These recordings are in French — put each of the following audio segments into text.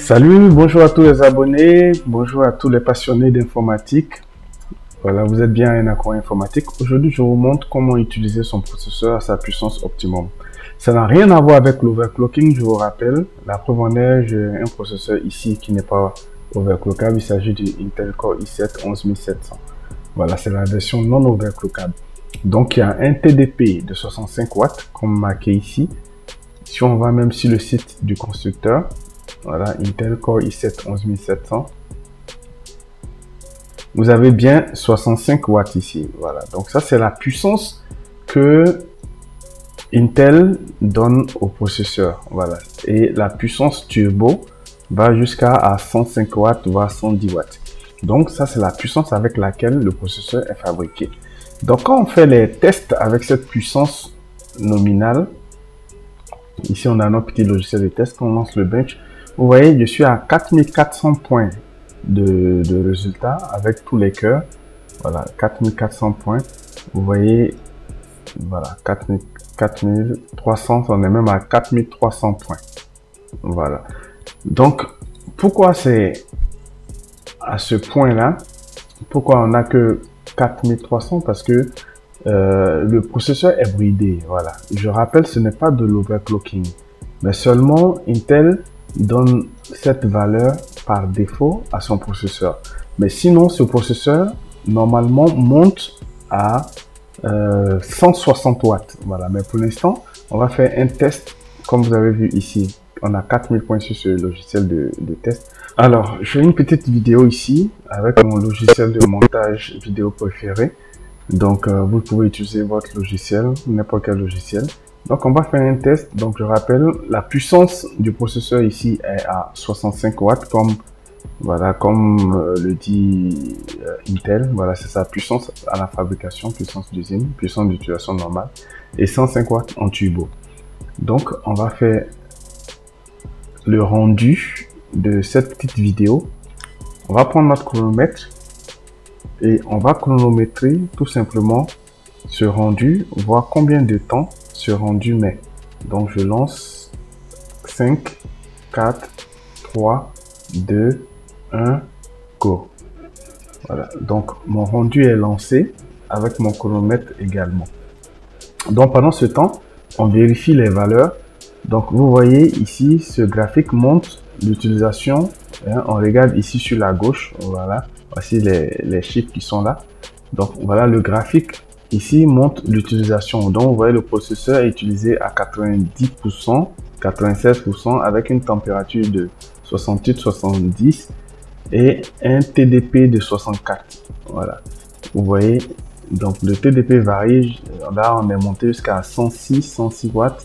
Salut, bonjour à tous les abonnés, bonjour à tous les passionnés d'informatique. Voilà, vous êtes bien à Enaco Informatique. Aujourd'hui, je vous montre comment utiliser son processeur à sa puissance optimum. Ça n'a rien à voir avec l'overclocking, je vous rappelle. La preuve en est, j'ai un processeur ici qui n'est pas overclockable. Il s'agit du Intel Core i7 11700. Voilà, c'est la version non overclockable. Donc, il y a un TDP de 65 watts, comme marqué ici. Si on va même sur le site du constructeur, voilà, Intel Core i7 11700. Vous avez bien 65 watts ici. Voilà, donc ça c'est la puissance que Intel donne au processeur. Voilà, et la puissance turbo va jusqu'à 105 watts, voire 110 watts. Donc ça c'est la puissance avec laquelle le processeur est fabriqué. Donc quand on fait les tests avec cette puissance nominale, ici on a notre petit logiciel de test, quand on lance le bench, vous voyez, je suis à 4400 points de résultats avec tous les cœurs. Voilà, 4400 points. Vous voyez, voilà, 4300, on est même à 4300 points. Voilà. Donc, pourquoi c'est à ce point-là? Pourquoi on n'a que 4300? Parce que le processeur est bridé. Voilà. Je rappelle, ce n'est pas de l'overclocking, mais seulement Intel donne cette valeur par défaut à son processeur. Mais sinon, ce processeur, normalement, monte à 160 watts. Voilà. Mais pour l'instant, on va faire un test, comme vous avez vu ici. On a 4000 points sur ce logiciel de test. Alors, je fais une petite vidéo ici avec mon logiciel de montage vidéo préféré. Donc, vous pouvez utiliser votre logiciel, n'importe quel logiciel. Donc, on va faire un test. Donc, je rappelle, la puissance du processeur ici est à 65 watts, comme le dit Intel. Voilà, c'est sa puissance à la fabrication, puissance d'usine, puissance d'utilisation normale, et 105 watts en turbo. Donc, on va faire le rendu de cette petite vidéo. On va prendre notre chronomètre et on va chronométrer tout simplement ce rendu, voir combien de temps ce rendu met. Donc je lance 5, 4, 3, 2, 1, go. Voilà, donc mon rendu est lancé avec mon chronomètre également. Donc pendant ce temps, on vérifie les valeurs. Donc vous voyez ici, ce graphique montre l'utilisation. On regarde ici sur la gauche, voilà, voici les chiffres qui sont là. Donc voilà, le graphique ici montre l'utilisation. Donc vous voyez, le processeur est utilisé à 90%, 96% avec une température de 68-70 et un TDP de 64. Voilà, vous voyez, donc le TDP varie. Là on est monté jusqu'à 106 watts.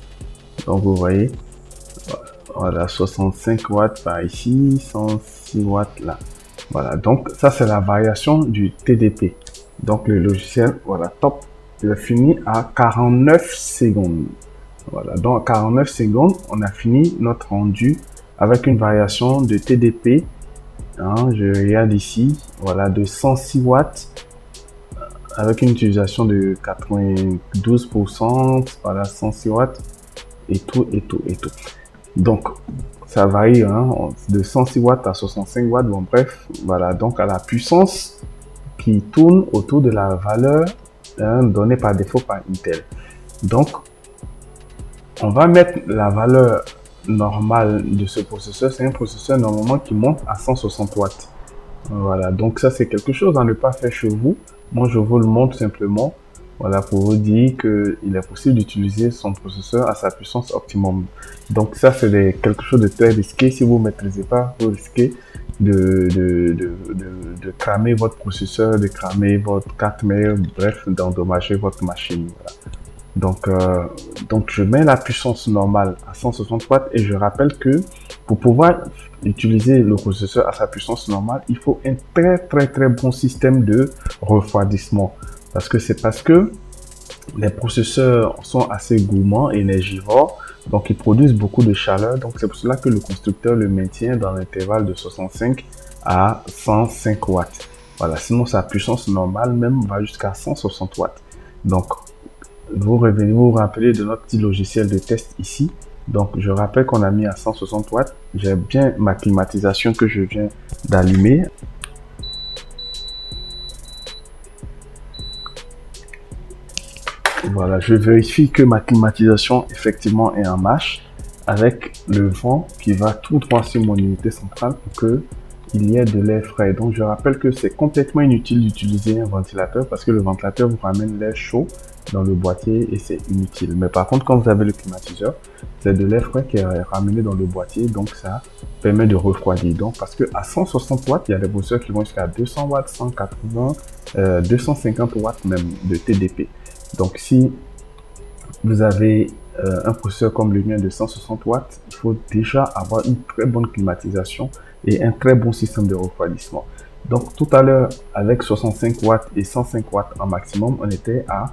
Donc vous voyez, voilà, 65 watts par ici, 106 watts là. Voilà, donc ça c'est la variation du TDP. Donc le logiciel, voilà, top, il a fini à 49 secondes. Voilà, donc à 49 secondes, on a fini notre rendu avec une variation de TDP. Je regarde ici, voilà, de 106 watts avec une utilisation de 92%, voilà, 106 watts et tout. Donc ça varie de 106 watts à 65 watts. Bon bref, voilà, donc à la puissance qui tourne autour de la valeur donnée par défaut par Intel. Donc on va mettre la valeur normale de ce processeur. C'est un processeur normalement qui monte à 160 watts. Voilà, donc ça c'est quelque chose à ne pas faire chez vous. Moi je vous le montre simplement, voilà, pour vous dire qu'il est possible d'utiliser son processeur à sa puissance optimum. Donc ça c'est quelque chose de très risqué. Si vous ne maîtrisez pas, vous risquez de cramer votre processeur, de cramer votre carte mère, bref, d'endommager votre machine. Voilà. Donc je mets la puissance normale à 160 watts et je rappelle que pour pouvoir utiliser le processeur à sa puissance normale, il faut un très bon système de refroidissement. Parce que les processeurs sont assez gourmands, énergivores, donc ils produisent beaucoup de chaleur. Donc c'est pour cela que le constructeur le maintient dans l'intervalle de 65 à 105 watts. Voilà, sinon sa puissance normale même va jusqu'à 160 watts. Donc vous vous rappelez de notre petit logiciel de test ici. Donc, je rappelle qu'on a mis à 160 watts. J'ai bien ma climatisation que je viens d'allumer. Voilà, je vérifie que ma climatisation effectivement est en marche avec le vent qui va tout droit sur mon unité centrale pour que il y ait de l'air frais. Donc, je rappelle que c'est complètement inutile d'utiliser un ventilateur parce que le ventilateur vous ramène l'air chaud dans le boîtier et c'est inutile. Mais par contre, quand vous avez le climatiseur, c'est de l'air frais qui est ramené dans le boîtier, donc ça permet de refroidir. Donc, parce que à 160 watts, il y a des processeurs qui vont jusqu'à 200 watts, 180, 250 watts même de TDP. Donc, si vous avez un processeur comme le mien de 160 watts, il faut déjà avoir une très bonne climatisation et un très bon système de refroidissement. Donc, tout à l'heure, avec 65 watts et 105 watts en maximum, on était à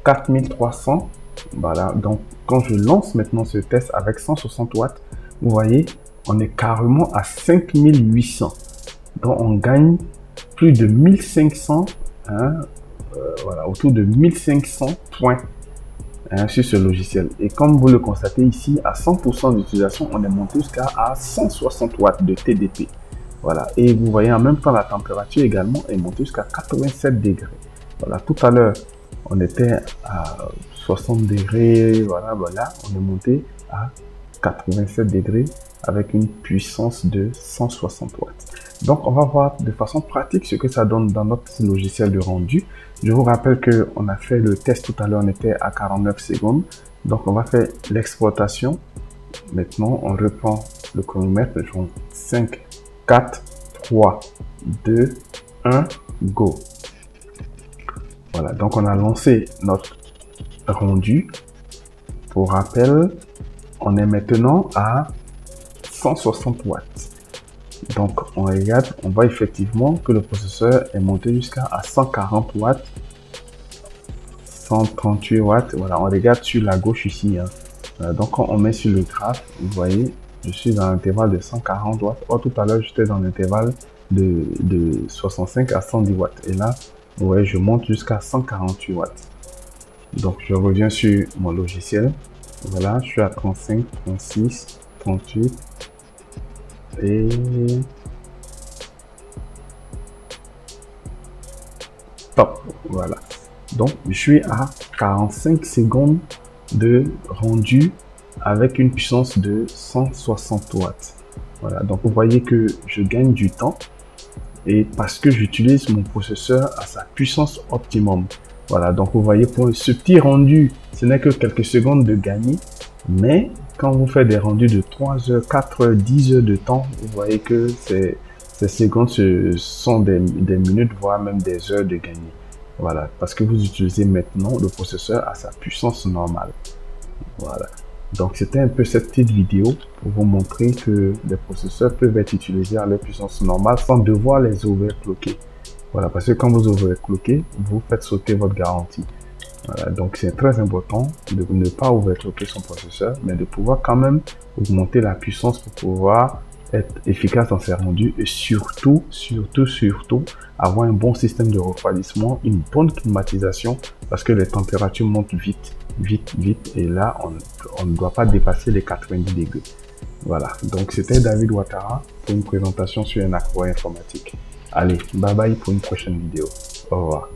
4300. Voilà. Donc, quand je lance maintenant ce test avec 160 watts, vous voyez, on est carrément à 5800. Donc, on gagne plus de 1500, hein, voilà, autour de 1500 points sur ce logiciel. Et comme vous le constatez ici, à 100% d'utilisation, on est monté jusqu'à 160 watts de TDP. Voilà. Et vous voyez en même temps la température également est montée jusqu'à 87 degrés. Voilà. Tout à l'heure, on était à 60 degrés. Voilà. Voilà. On est monté à 87 degrés avec une puissance de 160 watts. Donc, on va voir de façon pratique ce que ça donne dans notre logiciel de rendu. Je vous rappelle qu'on a fait le test tout à l'heure, on était à 49 secondes. Donc, on va faire l'exportation. Maintenant, on reprend le chronomètre. 5, 4, 3, 2, 1, go. Voilà, donc on a lancé notre rendu. Pour rappel, on est maintenant à 160 watts. Donc, on regarde, on voit effectivement que le processeur est monté jusqu'à 140 watts, 138 watts. Voilà, on regarde sur la gauche ici. Hein. Voilà, donc, quand on met sur le graphe, vous voyez, je suis dans l'intervalle de 140 watts. Or, tout à l'heure, j'étais dans l'intervalle de 65 à 110 watts. Et là, vous voyez, je monte jusqu'à 148 watts. Donc, je reviens sur mon logiciel. Voilà, je suis à 35, 36, 38. Et top, voilà. Donc, je suis à 45 secondes de rendu avec une puissance de 160 watts. Voilà, donc vous voyez que je gagne du temps et parce que j'utilise mon processeur à sa puissance optimum. Voilà, donc vous voyez pour ce petit rendu, ce n'est que quelques secondes de gagner, mais quand vous faites des rendus de 3 heures, 4 heures, 10 heures de temps, vous voyez que ces secondes sont des minutes, voire même des heures de gagner. Voilà, parce que vous utilisez maintenant le processeur à sa puissance normale. Voilà. Donc, c'était un peu cette petite vidéo pour vous montrer que les processeurs peuvent être utilisés à leur puissance normale sans devoir les overclocker. Voilà, parce que quand vous overclockez, vous faites sauter votre garantie. Voilà, donc c'est très important de ne pas overclocker son processeur, mais de pouvoir quand même augmenter la puissance pour pouvoir être efficace dans ses rendus et surtout avoir un bon système de refroidissement, une bonne climatisation parce que les températures montent vite et là on ne doit pas dépasser les 90 degrés. Voilà, donc c'était David Ouattara pour une présentation sur un accro informatique. Allez, bye bye pour une prochaine vidéo. Au revoir.